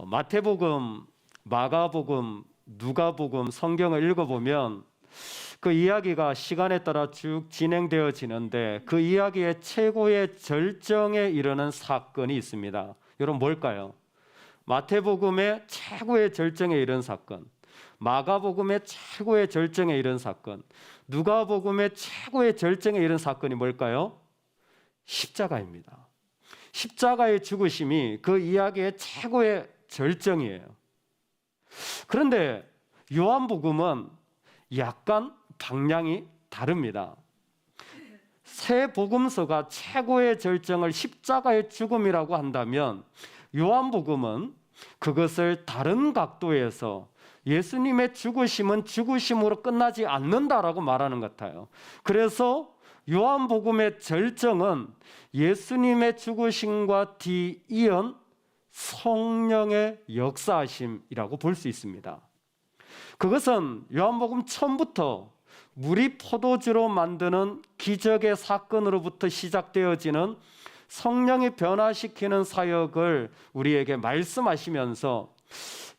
마태복음, 마가복음, 누가복음 성경을 읽어보면 그 이야기가 시간에 따라 쭉 진행되어지는데 그 이야기의 최고의 절정에 이르는 사건이 있습니다. 여러분 뭘까요? 마태복음의 최고의 절정에 이른 사건, 마가복음의 최고의 절정에 이른 사건, 누가복음의 최고의 절정에 이른 사건이 뭘까요? 십자가입니다. 십자가의 죽으심이 그 이야기의 최고의 절정이에요. 그런데 요한복음은 약간 방향이 다릅니다. 세 복음서가 최고의 절정을 십자가의 죽음이라고 한다면 요한복음은 그것을 다른 각도에서 예수님의 죽으심은 죽으심으로 끝나지 않는다라고 말하는 것 같아요. 그래서 요한복음의 절정은 예수님의 죽으심과 뒤이은 성령의 역사하심이라고 볼 수 있습니다. 그것은 요한복음 처음부터 물이 포도주로 만드는 기적의 사건으로부터 시작되어지는 성령이 변화시키는 사역을 우리에게 말씀하시면서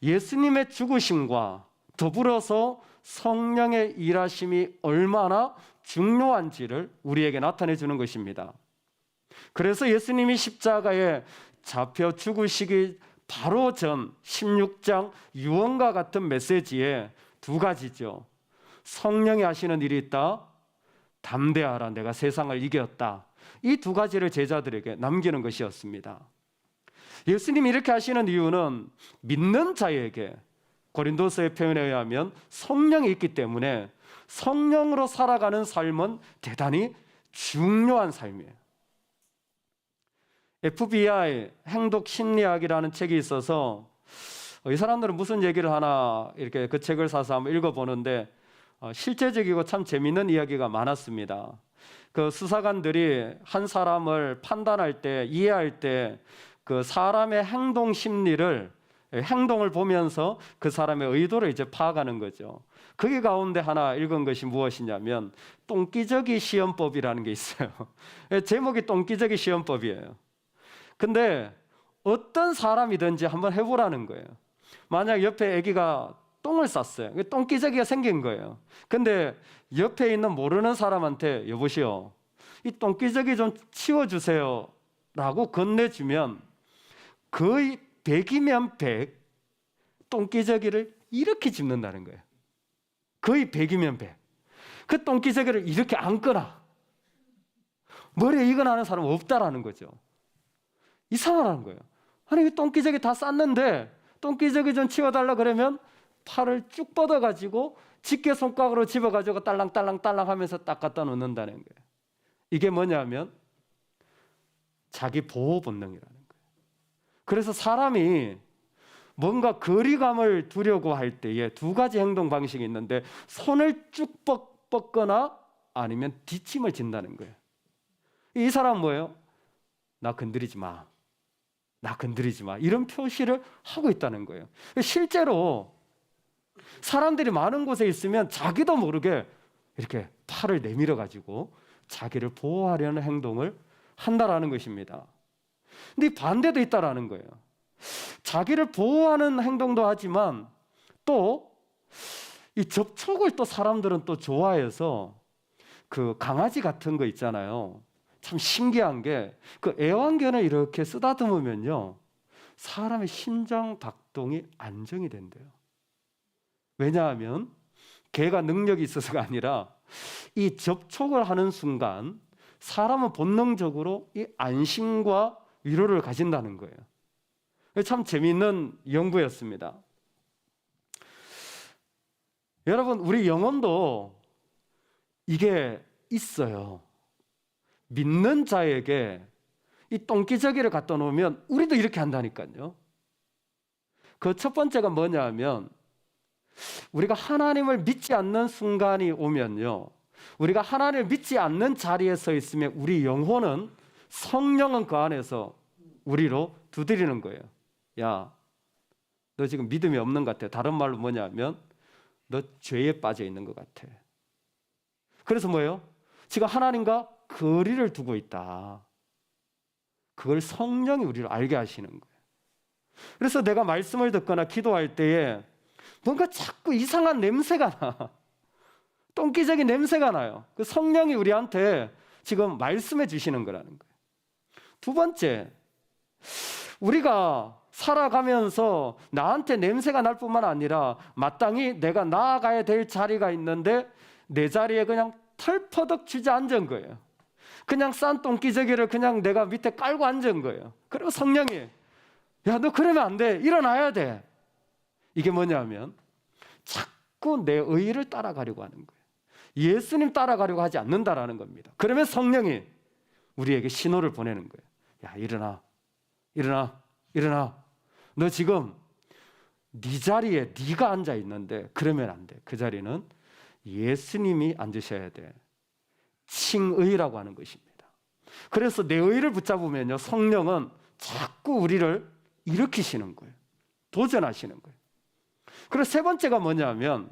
예수님의 죽으심과 더불어서 성령의 일하심이 얼마나 중요한지를 우리에게 나타내 주는 것입니다. 그래서 예수님이 십자가에 잡혀 죽으시기 바로 전 16장 유언과 같은 메시지에 두 가지죠. 성령이 하시는 일이 있다. 담대하라, 내가 세상을 이겼다. 이 두 가지를 제자들에게 남기는 것이었습니다. 예수님이 이렇게 하시는 이유는 믿는 자에게 고린도서의 표현에 의하면 성령이 있기 때문에 성령으로 살아가는 삶은 대단히 중요한 삶이에요. FBI 행동심리학이라는 책이 있어서 이 사람들은 무슨 얘기를 하나 이렇게 그 책을 사서 한번 읽어보는데 실제적이고 참 재미있는 이야기가 많았습니다. 그 수사관들이 한 사람을 판단할 때, 이해할 때 그 사람의 행동 심리를, 행동을 보면서 그 사람의 의도를 이제 파악하는 거죠. 거기 가운데 하나 읽은 것이 무엇이냐면 똥기저귀 시험법이라는 게 있어요. 제목이 똥기저귀 시험법이에요. 근데 어떤 사람이든지 한번 해보라는 거예요. 만약 옆에 아기가 똥을 쌌어요. 똥기저귀가 생긴 거예요. 근데 옆에 있는 모르는 사람한테 여보시오, 이 똥기저귀 좀 치워주세요 라고 건네주면 거의 100이면 100 똥기저귀를 이렇게 짚는다는 거예요. 거의 100이면 100. 그 똥기저귀를 이렇게 안거나 머리에 이거나 하는 사람은 없다라는 거죠. 이상하다는 거예요. 아니 이 똥기저귀 다 쌌는데 똥기저귀 좀 치워달라 그러면 팔을 쭉 뻗어가지고 집게 손가락으로 집어가지고 딸랑딸랑딸랑 하면서 딱 갖다 놓는다는 거예요. 이게 뭐냐면 자기 보호 본능이라는 거예요. 그래서 사람이 뭔가 거리감을 두려고 할 때에 두 가지 행동 방식이 있는데 손을 쭉 뻗거나 아니면 뒷짐을 진다는 거예요. 이 사람은 뭐예요? 나 건드리지 마. 나 건드리지 마. 이런 표시를 하고 있다는 거예요. 실제로 사람들이 많은 곳에 있으면 자기도 모르게 이렇게 팔을 내밀어 가지고 자기를 보호하려는 행동을 한다라는 것입니다. 근데 반대도 있다라는 거예요. 자기를 보호하는 행동도 하지만 또 이 접촉을 또 사람들은 또 좋아해서 그 강아지 같은 거 있잖아요. 참 신기한 게 그 애완견을 이렇게 쓰다듬으면요 사람의 심장 박동이 안정이 된대요. 왜냐하면 개가 능력이 있어서가 아니라 이 접촉을 하는 순간 사람은 본능적으로 이 안심과 위로를 가진다는 거예요. 참 재미있는 연구였습니다. 여러분 우리 영혼도 이게 있어요. 믿는 자에게 이 똥기저귀를 갖다 놓으면 우리도 이렇게 한다니까요. 그 첫 번째가 뭐냐 하면 우리가 하나님을 믿지 않는 순간이 오면요 우리가 하나님을 믿지 않는 자리에 서 있으면 우리 영혼은 성령은 그 안에서 우리로 두드리는 거예요. 야, 너 지금 믿음이 없는 것 같아. 다른 말로 뭐냐면 너 죄에 빠져 있는 것 같아. 그래서 뭐예요? 지금 하나님과 거리를 두고 있다. 그걸 성령이 우리를 알게 하시는 거예요. 그래서 내가 말씀을 듣거나 기도할 때에 뭔가 자꾸 이상한 냄새가 나. 똥기적인 냄새가 나요. 그 성령이 우리한테 지금 말씀해 주시는 거라는 거예요. 두 번째, 우리가 살아가면서 나한테 냄새가 날 뿐만 아니라 마땅히 내가 나아가야 될 자리가 있는데 내 자리에 그냥 털퍼덕 주저앉은 거예요. 그냥 싼 똥기저귀를 그냥 내가 밑에 깔고 앉은 거예요. 그리고 성령이 야, 너 그러면 안 돼. 일어나야 돼. 이게 뭐냐면 자꾸 내 의의를 따라가려고 하는 거예요. 예수님 따라가려고 하지 않는다라는 겁니다. 그러면 성령이 우리에게 신호를 보내는 거예요. 야, 일어나. 일어나. 일어나. 너 지금 네 자리에 네가 앉아 있는데 그러면 안 돼. 그 자리는 예수님이 앉으셔야 돼. 칭의라고 하는 것입니다. 그래서 내 의의를 붙잡으면요, 성령은 자꾸 우리를 일으키시는 거예요. 도전하시는 거예요. 그리고 세 번째가 뭐냐면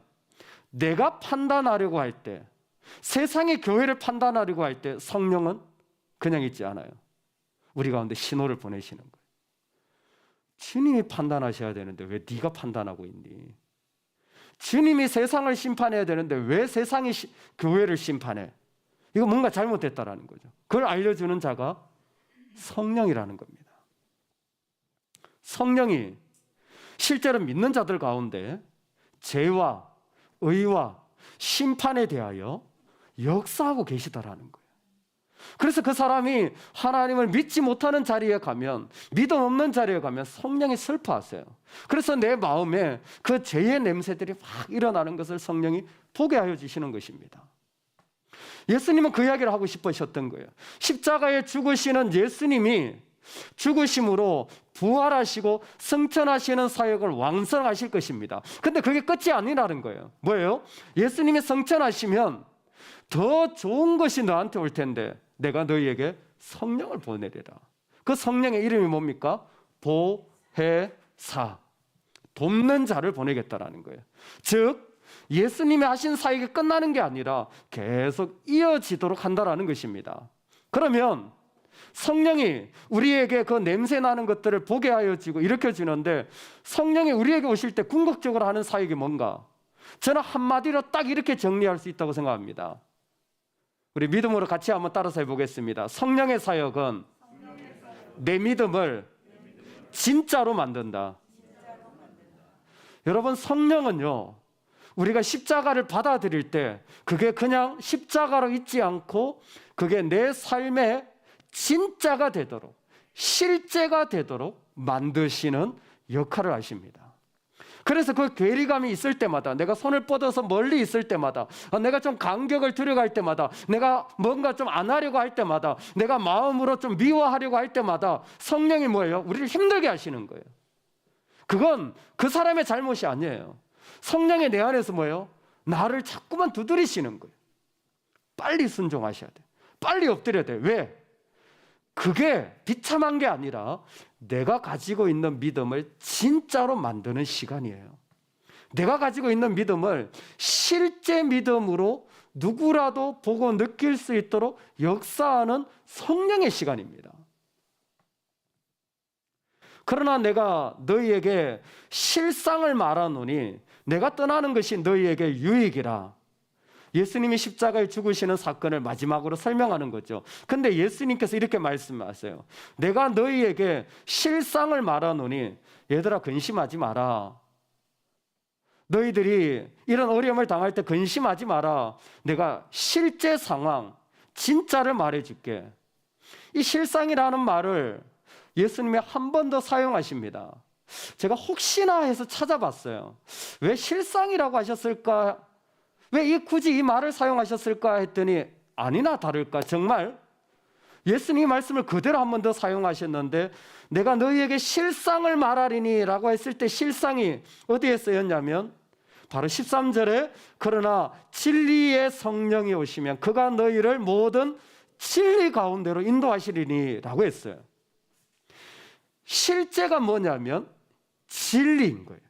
내가 판단하려고 할 때, 세상의 교회를 판단하려고 할 때 성령은 그냥 있지 않아요. 우리 가운데 신호를 보내시는 거예요. 주님이 판단하셔야 되는데 왜 네가 판단하고 있니? 주님이 세상을 심판해야 되는데 왜 세상이 교회를 심판해? 이거 뭔가 잘못됐다라는 거죠. 그걸 알려주는 자가 성령이라는 겁니다. 성령이 실제로 믿는 자들 가운데 죄와 의와 심판에 대하여 역사하고 계시다라는 거예요. 그래서 그 사람이 하나님을 믿지 못하는 자리에 가면, 믿음 없는 자리에 가면 성령이 슬퍼하세요. 그래서 내 마음에 그 죄의 냄새들이 막 일어나는 것을 성령이 보게 하여 주시는 것입니다. 예수님은 그 이야기를 하고 싶으셨던 거예요. 십자가에 죽으시는 예수님이 죽으심으로 부활하시고 승천하시는 사역을 완성하실 것입니다. 근데 그게 끝이 아니라는 거예요. 뭐예요? 예수님이 승천하시면 더 좋은 것이 너한테 올 텐데 내가 너희에게 성령을 보내리라. 그 성령의 이름이 뭡니까? 보혜사, 돕는 자를 보내겠다라는 거예요. 즉 예수님이 하신 사역이 끝나는 게 아니라 계속 이어지도록 한다라는 것입니다. 그러면 성령이 우리에게 그 냄새 나는 것들을 보게 하여 주고 일으켜 주는데, 성령이 우리에게 오실 때 궁극적으로 하는 사역이 뭔가? 저는 한마디로 딱 이렇게 정리할 수 있다고 생각합니다. 우리 믿음으로 같이 한번 따라서 해보겠습니다. 성령의 사역은 내 믿음을 진짜로 만든다. 여러분, 성령은요, 우리가 십자가를 받아들일 때 그게 그냥 십자가로 있지 않고 그게 내 삶의 진짜가 되도록, 실제가 되도록 만드시는 역할을 하십니다. 그래서 그 괴리감이 있을 때마다, 내가 손을 뻗어서 멀리 있을 때마다, 내가 좀 간격을 들여갈 때마다, 내가 뭔가 좀 안 하려고 할 때마다, 내가 마음으로 좀 미워하려고 할 때마다 성령이 뭐예요? 우리를 힘들게 하시는 거예요. 그건 그 사람의 잘못이 아니에요. 성령이 내 안에서 뭐예요? 나를 자꾸만 두드리시는 거예요. 빨리 순종하셔야 돼. 빨리 엎드려야 돼. 왜? 그게 비참한 게 아니라 내가 가지고 있는 믿음을 진짜로 만드는 시간이에요. 내가 가지고 있는 믿음을 실제 믿음으로 누구라도 보고 느낄 수 있도록 역사하는 성령의 시간입니다. 그러나 내가 너희에게 실상을 말하노니 내가 떠나는 것이 너희에게 유익이라. 예수님이 십자가에 죽으시는 사건을 마지막으로 설명하는 거죠. 근데 예수님께서 이렇게 말씀하세요. 내가 너희에게 실상을 말하노니 얘들아 근심하지 마라. 너희들이 이런 어려움을 당할 때 근심하지 마라. 내가 실제 상황, 진짜를 말해줄게. 이 실상이라는 말을 예수님이 한 번 더 사용하십니다. 제가 혹시나 해서 찾아봤어요. 왜 실상이라고 하셨을까? 왜 굳이 이 말을 사용하셨을까 했더니 아니나 다를까 정말 예수님이 말씀을 그대로 한 번 더 사용하셨는데, 내가 너희에게 실상을 말하리니 라고 했을 때 실상이 어디에 쓰였냐면 바로 13절에 그러나 진리의 성령이 오시면 그가 너희를 모든 진리 가운데로 인도하시리니 라고 했어요. 실제가 뭐냐면 진리인 거예요.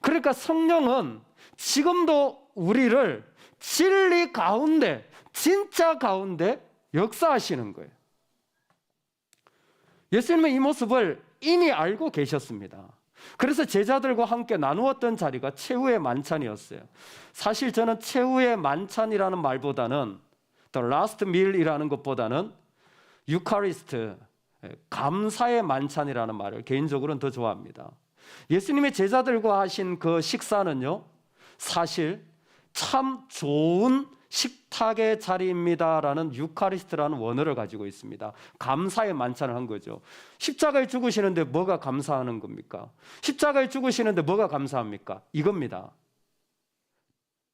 그러니까 성령은 지금도 우리를 진리 가운데, 진짜 가운데 역사하시는 거예요. 예수님은 이 모습을 이미 알고 계셨습니다. 그래서 제자들과 함께 나누었던 자리가 최후의 만찬이었어요. 사실 저는 최후의 만찬이라는 말보다는 The Last Meal이라는 것보다는 유카리스트, 감사의 만찬이라는 말을 개인적으로는 더 좋아합니다. 예수님의 제자들과 하신 그 식사는요, 사실 참 좋은 식탁의 자리입니다라는 유카리스트라는 원어를 가지고 있습니다. 감사의 만찬을 한 거죠. 십자가에 죽으시는데 뭐가 감사하는 겁니까? 십자가에 죽으시는데 뭐가 감사합니까? 이겁니다.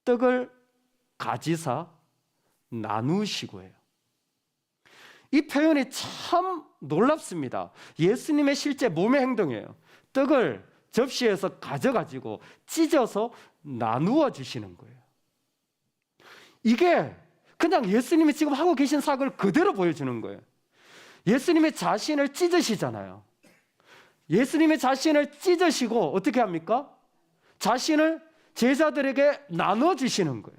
떡을 가지사 나누시고요. 이 표현이 참 놀랍습니다. 예수님의 실제 몸의 행동이에요. 떡을 접시에서 가져가지고 찢어서 나누어 주시는 거예요. 이게 그냥 예수님이 지금 하고 계신 사역을 그대로 보여주는 거예요. 예수님의 자신을 찢으시잖아요. 예수님의 자신을 찢으시고 어떻게 합니까? 자신을 제자들에게 나눠 주시는 거예요.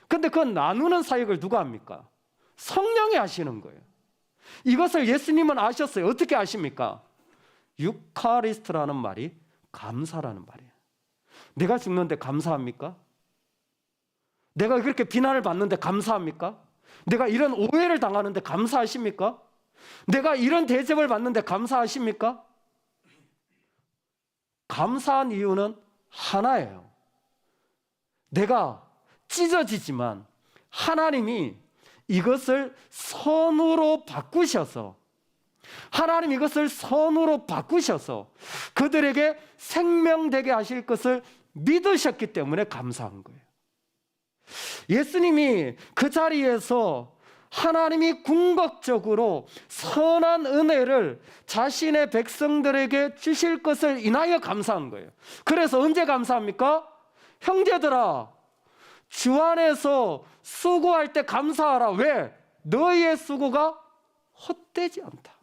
근데 그 나누는 사역을 누가 합니까? 성령이 하시는 거예요. 이것을 예수님은 아셨어요. 어떻게 아십니까? 유카리스트라는 말이 감사라는 말이에요. 내가 죽는데 감사합니까? 내가 그렇게 비난을 받는데 감사합니까? 내가 이런 오해를 당하는데 감사하십니까? 내가 이런 대접을 받는데 감사하십니까? 감사한 이유는 하나예요. 내가 찢어지지만 하나님이 이것을 선으로 바꾸셔서 하나님 이것을 선으로 바꾸셔서 그들에게 생명되게 하실 것을 믿으셨기 때문에 감사한 거예요. 예수님이 그 자리에서 하나님이 궁극적으로 선한 은혜를 자신의 백성들에게 주실 것을 인하여 감사한 거예요. 그래서 언제 감사합니까? 형제들아, 주 안에서 수고할 때 감사하라. 왜? 너희의 수고가 헛되지 않다.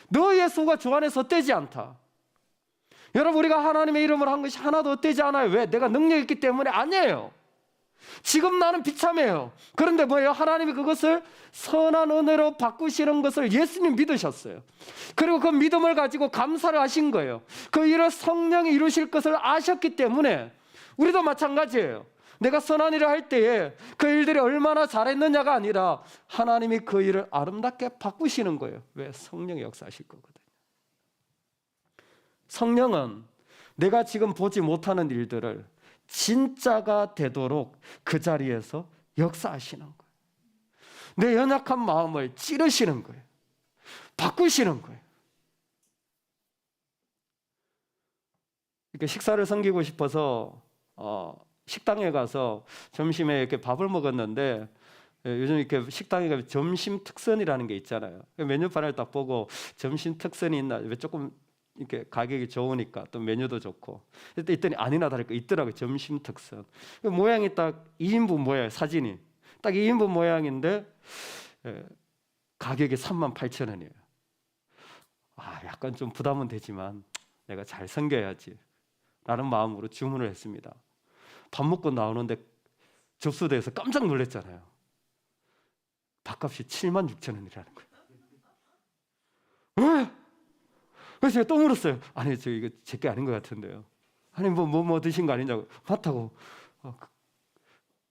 너희의 수고가 주 안에서 헛되지 않다. 여러분, 우리가 하나님의 이름으로 한 것이 하나도 헛되지 않아요. 왜? 내가 능력이 있기 때문에 아니에요. 지금 나는 비참해요. 그런데 뭐예요? 하나님이 그것을 선한 은혜로 바꾸시는 것을 예수님 믿으셨어요. 그리고 그 믿음을 가지고 감사를 하신 거예요. 그 일을 성령이 이루실 것을 아셨기 때문에 우리도 마찬가지예요. 내가 선한 일을 할 때에 그 일들이 얼마나 잘했느냐가 아니라 하나님이 그 일을 아름답게 바꾸시는 거예요. 왜? 성령이 역사하실 거거든요. 성령은 내가 지금 보지 못하는 일들을 진짜가 되도록 그 자리에서 역사하시는 거예요. 내 연약한 마음을 찌르시는 거예요. 바꾸시는 거예요. 이렇게 식사를 섬기고 싶어서 식당에 가서 점심에 이렇게 밥을 먹었는데, 요즘 이렇게 식당에 가면 점심 특선이라는 게 있잖아요. 메뉴판을 딱 보고 점심 특선이 있나, 왜 조금 이렇게 가격이 좋으니까 또 메뉴도 좋고, 이랬더니 아니나 다를까 있더라고요. 점심 특선. 모양이 딱 2인분 모양, 사진이 딱 2인분 모양인데 가격이 38,000원이에요. 약간 좀 부담은 되지만 내가 잘 섬겨야지 라는 마음으로 주문을 했습니다. 밥 먹고 나오는데 접수대에서 깜짝 놀랐잖아요. 밥값이 76,000원이라는 거예요. 왜? 그래서 제가 또 물었어요. 아니, 저 이거 제게 아닌 것 같은데요. 아니, 뭐 드신 거 아니냐고. 맞다고.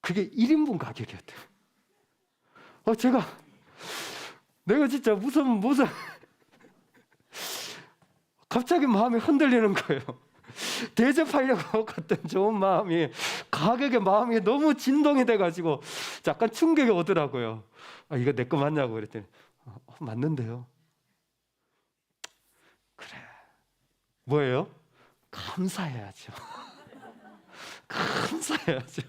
그게 1인분 가격이었대요. 내가 진짜 무슨 갑자기 마음이 흔들리는 거예요. 대접하려고 갔던 좋은 마음이 가격에 마음이 너무 진동이 돼가지고 약간 충격이 오더라고요. 이거 내 거 맞냐고 그랬더니 맞는데요. 그래. 뭐예요? 감사해야죠. 감사해야죠.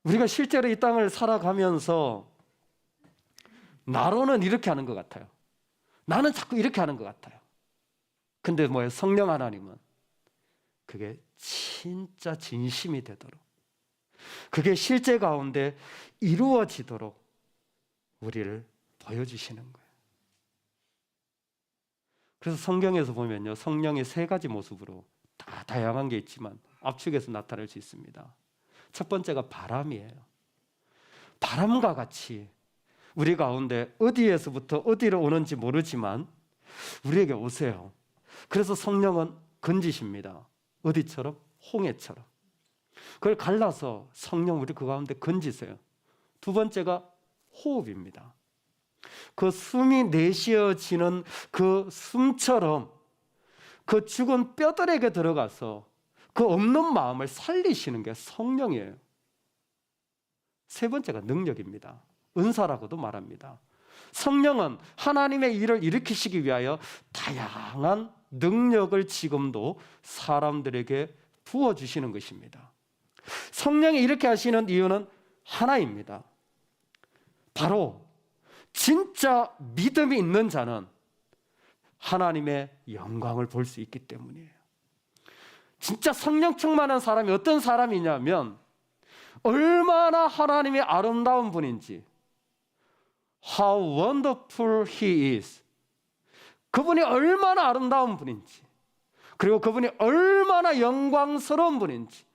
우리가 실제로 이 땅을 살아가면서 나로는 이렇게 하는 것 같아요. 나는 자꾸 이렇게 하는 것 같아요. 근데 뭐예요? 성령 하나님은 그게 진짜 진심이 되도록, 그게 실제 가운데 이루어지도록 우리를 보여주시는 거예요. 그래서 성경에서 보면요, 성령이 세 가지 모습으로 다 다양한 게 있지만 압축해서 나타날 수 있습니다. 첫 번째가 바람이에요. 바람과 같이 우리 가운데 어디에서부터 어디로 오는지 모르지만 우리에게 오세요. 그래서 성령은 건지십니다. 어디처럼? 홍해처럼. 그걸 갈라서 성령 우리 그 가운데 건지세요. 두 번째가 호흡입니다. 그 숨이 내쉬어지는 그 숨처럼 그 죽은 뼈들에게 들어가서 그 없는 마음을 살리시는 게 성령이에요. 세 번째가 능력입니다. 은사라고도 말합니다. 성령은 하나님의 일을 일으키시기 위하여 다양한 능력을 지금도 사람들에게 부어주시는 것입니다. 성령이 이렇게 하시는 이유는 하나입니다. 바로 진짜 믿음이 있는 자는 하나님의 영광을 볼 수 있기 때문이에요. 진짜 성령 충만한 사람이 어떤 사람이냐면 얼마나 하나님이 아름다운 분인지, How wonderful He is. 그분이 얼마나 아름다운 분인지, 그리고 그분이 얼마나 영광스러운 분인지,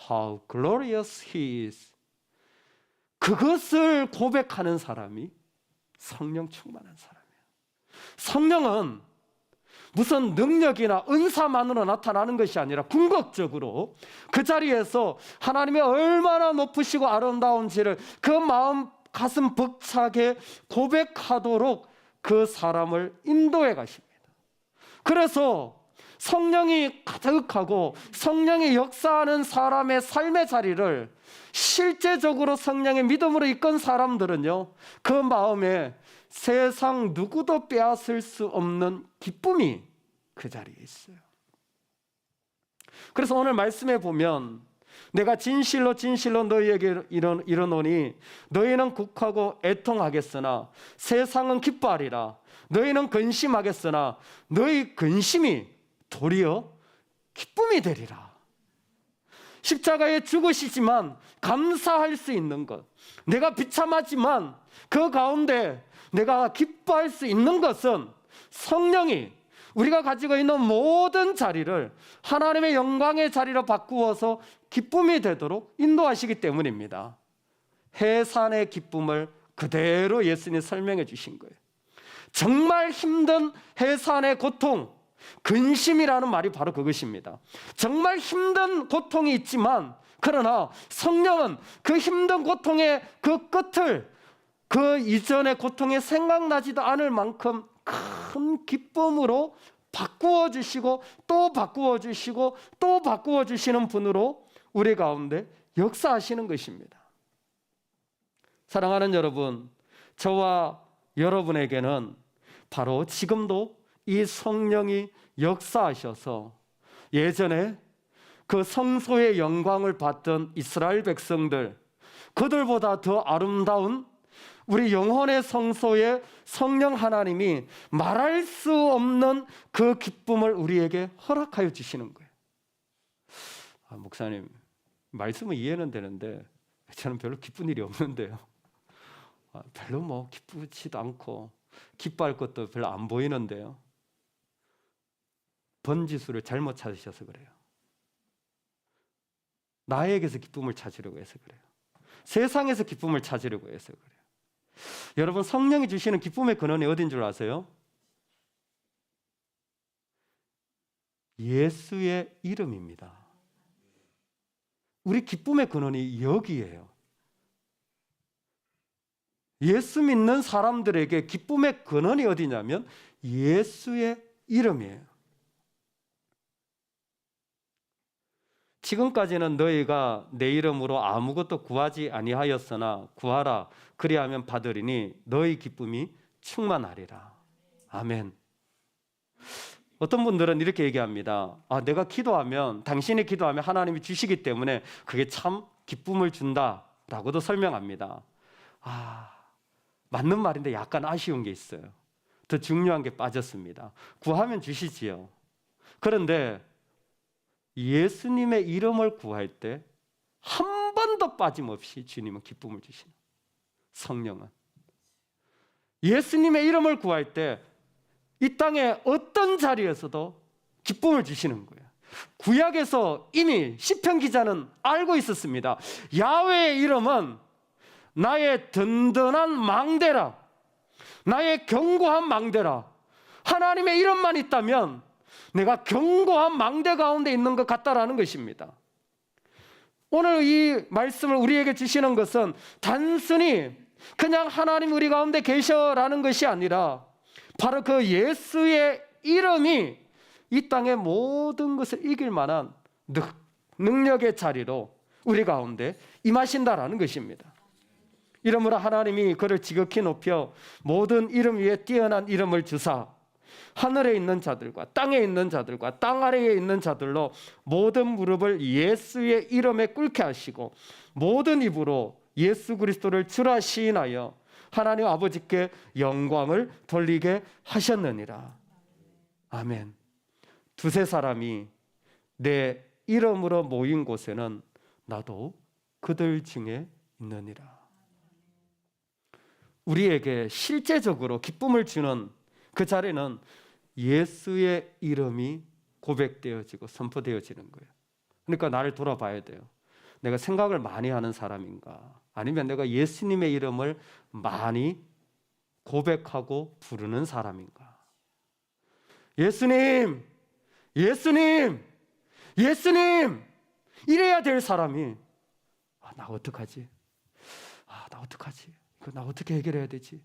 How glorious He is. 그것을 고백하는 사람이 성령 충만한 사람이에요. 성령은 무슨 능력이나 은사만으로 나타나는 것이 아니라 궁극적으로 그 자리에서 하나님이 얼마나 높으시고 아름다운지를 그 마음 가슴 벅차게 고백하도록 그 사람을 인도해 가십니다. 그래서 성령이 가득하고 성령이 역사하는 사람의 삶의 자리를 실제적으로 성령의 믿음으로 이끈 사람들은요, 그 마음에 세상 누구도 빼앗을 수 없는 기쁨이 그 자리에 있어요. 그래서 오늘 말씀에 보면 내가 진실로 진실로 너희에게 이르노니 너희는 국하고 애통하겠으나 세상은 기뻐하리라. 너희는 근심하겠으나 너희 근심이 도리어 기쁨이 되리라. 십자가에 죽으시지만 감사할 수 있는 것, 내가 비참하지만 그 가운데 내가 기뻐할 수 있는 것은 성령이 우리가 가지고 있는 모든 자리를 하나님의 영광의 자리로 바꾸어서 기쁨이 되도록 인도하시기 때문입니다. 해산의 기쁨을 그대로 예수님이 설명해 주신 거예요. 정말 힘든 해산의 고통, 근심이라는 말이 바로 그것입니다. 정말 힘든 고통이 있지만 그러나 성령은 그 힘든 고통의 그 끝을 그 이전의 고통이 생각나지도 않을 만큼 큰 기쁨으로 바꾸어 주시고 또 바꾸어 주시고 또 바꾸어 주시는 분으로 우리 가운데 역사하시는 것입니다. 사랑하는 여러분, 저와 여러분에게는 바로 지금도 이 성령이 역사하셔서 예전에 그 성소의 영광을 받던 이스라엘 백성들, 그들보다 더 아름다운 우리 영혼의 성소에 성령 하나님이 말할 수 없는 그 기쁨을 우리에게 허락하여 주시는 거예요. 목사님, 말씀은 이해는 되는데 저는 별로 기쁜 일이 없는데요. 별로 뭐 기쁘지도 않고 기뻐할 것도 별로 안 보이는데요. 번지수를 잘못 찾으셔서 그래요. 나에게서 기쁨을 찾으려고 해서 그래요. 세상에서 기쁨을 찾으려고 해서 그래요. 여러분, 성령이 주시는 기쁨의 근원이 어딘 줄 아세요? 예수의 이름입니다. 우리 기쁨의 근원이 여기예요. 예수 믿는 사람들에게 기쁨의 근원이 어디냐면 예수의 이름이에요. 지금까지는 너희가 내 이름으로 아무것도 구하지 아니하였으나 구하라, 그리하면 받으리니 너희 기쁨이 충만하리라. 아멘. 어떤 분들은 이렇게 얘기합니다. 내가 기도하면, 당신이 기도하면 하나님이 주시기 때문에 그게 참 기쁨을 준다라고도 설명합니다. 맞는 말인데 약간 아쉬운 게 있어요. 더 중요한 게 빠졌습니다. 구하면 주시지요. 그런데 예수님의 이름을 구할 때 한 번도 빠짐없이 주님은 기쁨을 주시는, 성령은 예수님의 이름을 구할 때 이 땅의 어떤 자리에서도 기쁨을 주시는 거예요. 구약에서 이미 시편 기자는 알고 있었습니다. 야훼의 이름은 나의 든든한 망대라, 나의 견고한 망대라. 하나님의 이름만 있다면 내가 견고한 망대 가운데 있는 것 같다라는 것입니다. 오늘 이 말씀을 우리에게 주시는 것은 단순히 그냥 하나님 우리 가운데 계셔라는 것이 아니라 바로 그 예수의 이름이 이 땅의 모든 것을 이길 만한 능력의 자리로 우리 가운데 임하신다라는 것입니다. 이러므로 하나님이 그를 지극히 높여 모든 이름 위에 뛰어난 이름을 주사 하늘에 있는 자들과 땅에 있는 자들과 땅 아래에 있는 자들로 모든 무릎을 예수의 이름에 꿇게 하시고 모든 입으로 예수 그리스도를 주라 시인하여 하나님 아버지께 영광을 돌리게 하셨느니라. 아멘. 두세 사람이 내 이름으로 모인 곳에는 나도 그들 중에 있느니라. 우리에게 실제적으로 기쁨을 주는 그 자리는 예수의 이름이 고백되어지고 선포되어지는 거예요. 그러니까 나를 돌아봐야 돼요. 내가 생각을 많이 하는 사람인가? 아니면 내가 예수님의 이름을 많이 고백하고 부르는 사람인가? 예수님, 예수님, 예수님! 이래야 될 사람이 나 어떡하지? 나 어떡하지? 이거 나 어떻게 해결해야 되지?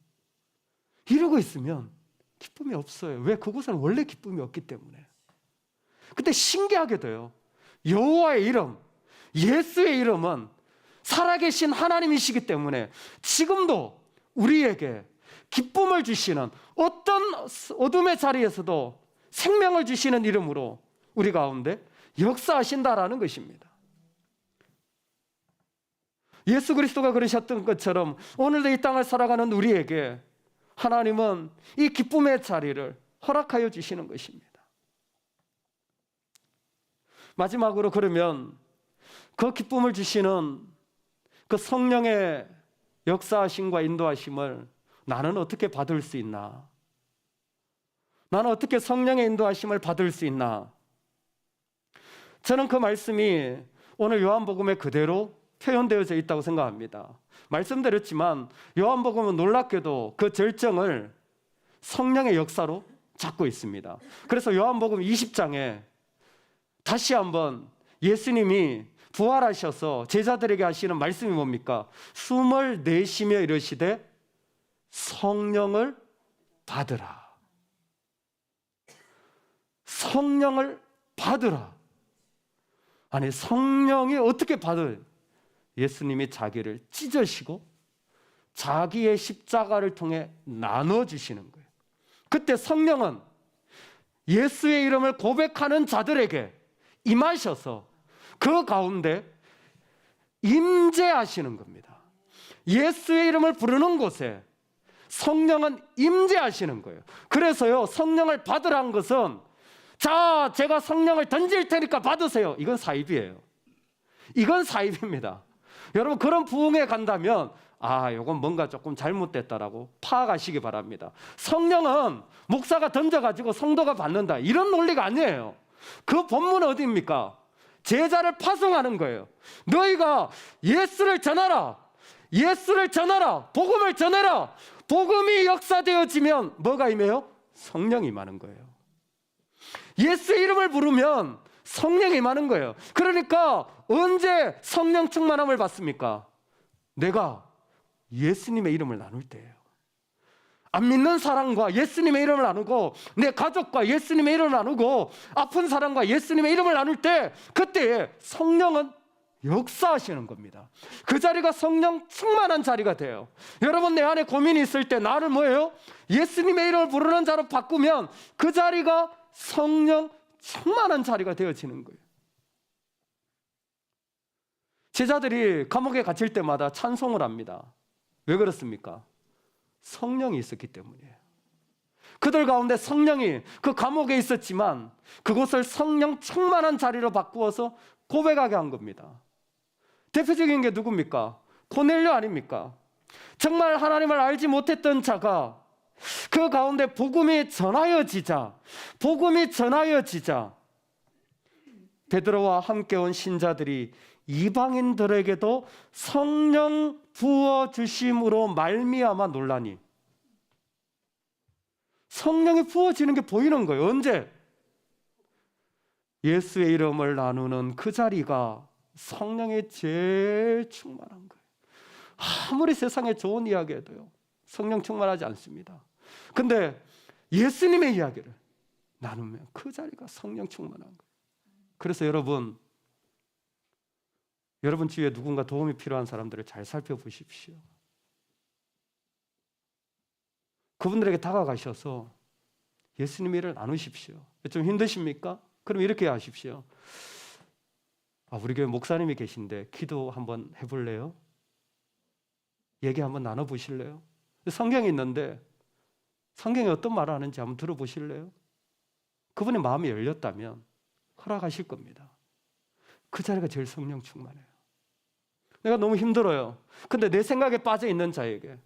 이러고 있으면 기쁨이 없어요. 왜? 그곳은 원래 기쁨이 없기 때문에. 근데 신기하게도요, 여호와의 이름, 예수의 이름은 살아계신 하나님이시기 때문에 지금도 우리에게 기쁨을 주시는 어떤 어둠의 자리에서도 생명을 주시는 이름으로 우리 가운데 역사하신다라는 것입니다. 예수 그리스도가 그러셨던 것처럼 오늘도 이 땅을 살아가는 우리에게 하나님은 이 기쁨의 자리를 허락하여 주시는 것입니다. 마지막으로 그러면 그 기쁨을 주시는 그 성령의 역사하심과 인도하심을 나는 어떻게 받을 수 있나? 나는 어떻게 성령의 인도하심을 받을 수 있나? 저는 그 말씀이 오늘 요한복음에 그대로 표현되어져 있다고 생각합니다. 말씀드렸지만 요한복음은 놀랍게도 그 절정을 성령의 역사로 잡고 있습니다. 그래서 요한복음 20장에 다시 한번 예수님이 부활하셔서 제자들에게 하시는 말씀이 뭡니까? 숨을 내쉬며 이르시되 성령을 받으라. 성령을 받으라. 아니, 성령이 어떻게 받을? 예수님이 자기를 찢으시고 자기의 십자가를 통해 나눠주시는 거예요. 그때 성령은 예수의 이름을 고백하는 자들에게 임하셔서 그 가운데 임재하시는 겁니다. 예수의 이름을 부르는 곳에 성령은 임재하시는 거예요. 그래서요, 성령을 받으라는 것은 자, 제가 성령을 던질 테니까 받으세요. 이건 사입이에요. 이건 사입입니다. 여러분, 그런 부흥에 간다면 이건 뭔가 조금 잘못됐다라고 파악하시기 바랍니다. 성령은 목사가 던져가지고 성도가 받는다, 이런 논리가 아니에요. 그 본문은 어디입니까? 제자를 파송하는 거예요. 너희가 예수를 전하라, 예수를 전하라, 복음을 전해라. 복음이 역사되어지면 뭐가 임해요? 성령이 임하는 거예요. 예수의 이름을 부르면 성령이 임하는 거예요. 그러니까 언제 성령 충만함을 받습니까? 내가 예수님의 이름을 나눌 때예요. 안 믿는 사람과 예수님의 이름을 나누고, 내 가족과 예수님의 이름을 나누고, 아픈 사람과 예수님의 이름을 나눌 때, 그때 성령은 역사하시는 겁니다. 그 자리가 성령 충만한 자리가 돼요. 여러분, 내 안에 고민이 있을 때 나를 뭐예요? 예수님의 이름을 부르는 자로 바꾸면 그 자리가 성령 충만한 자리가 되어지는 거예요. 제자들이 감옥에 갇힐 때마다 찬송을 합니다. 왜 그렇습니까? 성령이 있었기 때문이에요. 그들 가운데 성령이 그 감옥에 있었지만 그곳을 성령 충만한 자리로 바꾸어서 고백하게 한 겁니다. 대표적인 게 누굽니까? 고넬료 아닙니까? 정말 하나님을 알지 못했던 자가 그 가운데 복음이 전하여지자 베드로와 함께 온 신자들이 이방인들에게도 성령 부어주심으로 말미암아 놀라니. 성령이 부어지는 게 보이는 거예요. 언제? 예수의 이름을 나누는 그 자리가 성령이 제일 충만한 거예요. 아무리 세상에 좋은 이야기 해도요, 성령 충만하지 않습니다. 근데 예수님의 이야기를 나누면 그 자리가 성령 충만한 거예요. 그래서 여러분 주위에 누군가 도움이 필요한 사람들을 잘 살펴보십시오. 그분들에게 다가가셔서 예수님의 일을 나누십시오. 좀 힘드십니까? 그럼 이렇게 하십시오. 우리 교회 목사님이 계신데 기도 한번 해볼래요? 얘기 한번 나눠보실래요? 성경이 있는데 성경이 어떤 말을 하는지 한번 들어보실래요? 그분의 마음이 열렸다면 허락하실 겁니다. 그 자리가 제일 성령 충만해요. 내가 너무 힘들어요. 근데 내 생각에 빠져 있는 자에게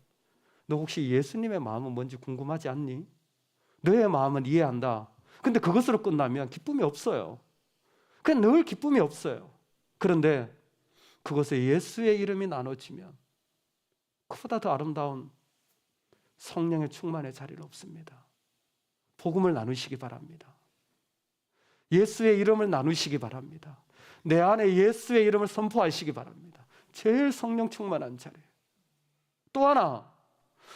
너 혹시 예수님의 마음은 뭔지 궁금하지 않니? 너의 마음은 이해한다. 근데 그것으로 끝나면 기쁨이 없어요. 그냥 늘 기쁨이 없어요. 그런데 그것에 예수의 이름이 나눠지면 그보다 더 아름다운 성령의 충만의 자리는 없습니다. 복음을 나누시기 바랍니다. 예수의 이름을 나누시기 바랍니다. 내 안에 예수의 이름을 선포하시기 바랍니다. 제일 성령 충만한 자리예요. 또 하나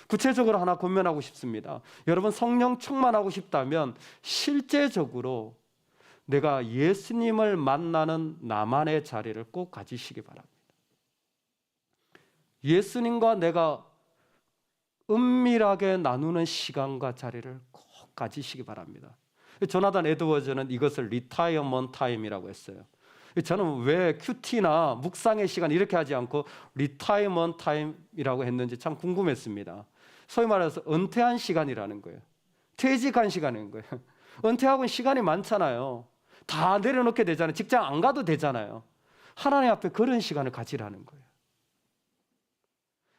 구체적으로 하나 권면하고 싶습니다. 여러분 성령 충만하고 싶다면 실제적으로 내가 예수님을 만나는 나만의 자리를 꼭 가지시기 바랍니다. 예수님과 내가 은밀하게 나누는 시간과 자리를 꼭 가지시기 바랍니다. 조나단 에드워즈는 이것을 리타이어먼트 타임이라고 했어요. 저는 왜 큐티나 묵상의 시간 이렇게 하지 않고 리타이어먼트 타임이라고 했는지 참 궁금했습니다. 소위 말해서 은퇴한 시간이라는 거예요. 퇴직한 시간인 거예요. 은퇴하고는 시간이 많잖아요. 다 내려놓게 되잖아요. 직장 안 가도 되잖아요. 하나님 앞에 그런 시간을 가지라는 거예요.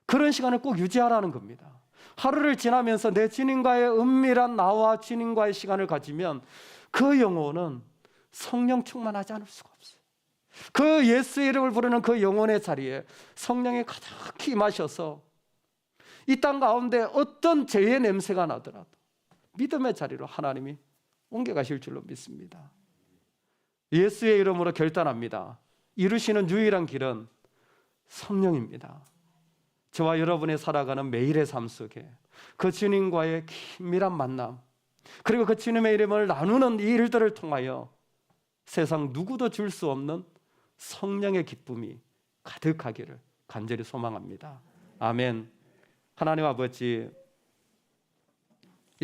그런 시간을 꼭 유지하라는 겁니다. 하루를 지나면서 내 주님과의 은밀한 나와 주님과의 시간을 가지면 그 영혼은 성령 충만하지 않을 수가 없어요. 그 예수의 이름을 부르는 그 영혼의 자리에 성령이 가득히 임하셔서 이 땅 가운데 어떤 죄의 냄새가 나더라도 믿음의 자리로 하나님이 옮겨가실 줄로 믿습니다. 예수의 이름으로 결단합니다. 이루시는 유일한 길은 성령입니다. 저와 여러분이 살아가는 매일의 삶 속에 그 주님과의 긴밀한 만남, 그리고 그 주님의 이름을 나누는 이 일들을 통하여 세상 누구도 줄 수 없는 성령의 기쁨이 가득하기를 간절히 소망합니다. 아멘. 하나님 아버지,